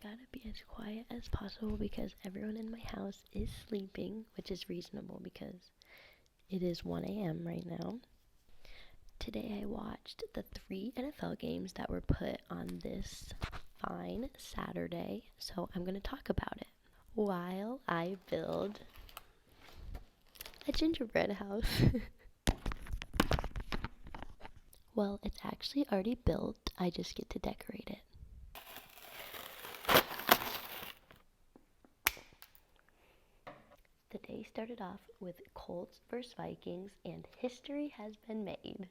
gotta be as quiet as possible because everyone in my house is sleeping, which is reasonable because it is 1 a.m. right now. Today I watched the 3 NFL games that were put on this fine Saturday, so I'm going to talk about it while I build a gingerbread house. Well, it's actually already built, I just get to decorate it. The day started off with Colts versus Vikings, and history has been made.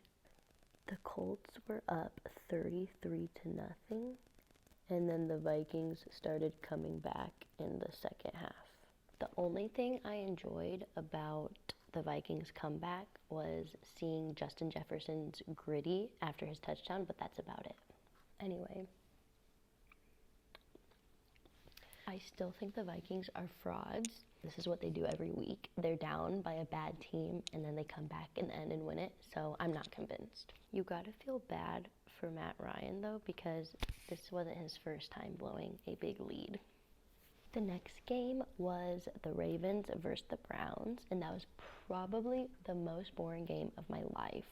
The Colts were up 33-0, and then the Vikings started coming back in the second half. The only thing I enjoyed about the Vikings comeback was seeing Justin Jefferson's gritty after his touchdown, but that's about it. Anyway, I still think the Vikings are frauds. This is what they do every week. They're down by a bad team, and then they come back in the end and win it, so I'm not convinced. You gotta feel bad for Matt Ryan, though, because this wasn't his first time blowing a big lead. The next game was the Ravens versus the Browns, and that was probably the most boring game of my life.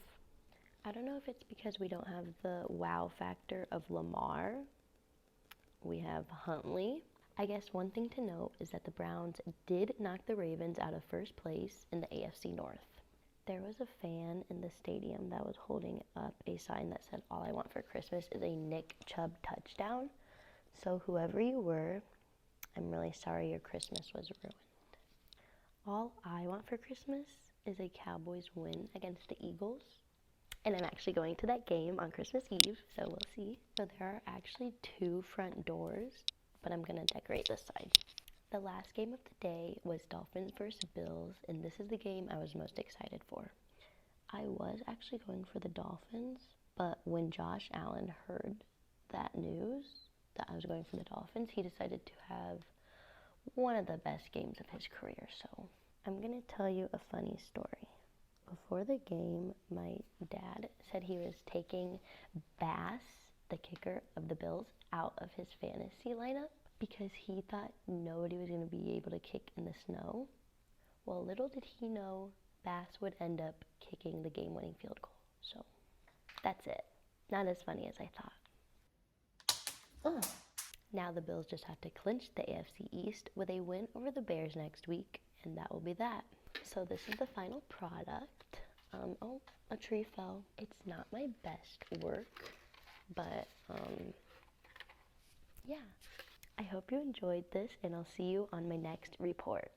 I don't know if it's because we don't have the wow factor of Lamar. We have Huntley. I guess one thing to note is that the Browns did knock the Ravens out of first place in the AFC North. There was a fan in the stadium that was holding up a sign that said, "All I want for Christmas is a Nick Chubb touchdown." So whoever you were, I'm really sorry your Christmas was ruined. All I want for Christmas is a Cowboys win against the Eagles. And I'm actually going to that game on Christmas Eve, so we'll see. So there are actually 2 front doors, but I'm going to decorate this side. The last game of the day was Dolphins versus Bills, and this is the game I was most excited for. I was actually going for the Dolphins, but when Josh Allen heard that news that I was going for the Dolphins, he decided to have one of the best games of his career. So I'm going to tell you a funny story. Before the game, my dad said he was taking Bass, the kicker of the Bills, out of his fantasy lineup because he thought nobody was going to be able to kick in the snow. Well, little did he know Bass would end up kicking the game-winning field goal. So that's it. Not as funny as I thought. Now the Bills just have to clinch the AFC East with a win over the Bears next week, and that will be that. So this is the final product. Oh, a tree fell. It's not my best work, but yeah. I hope you enjoyed this, and I'll see you on my next report.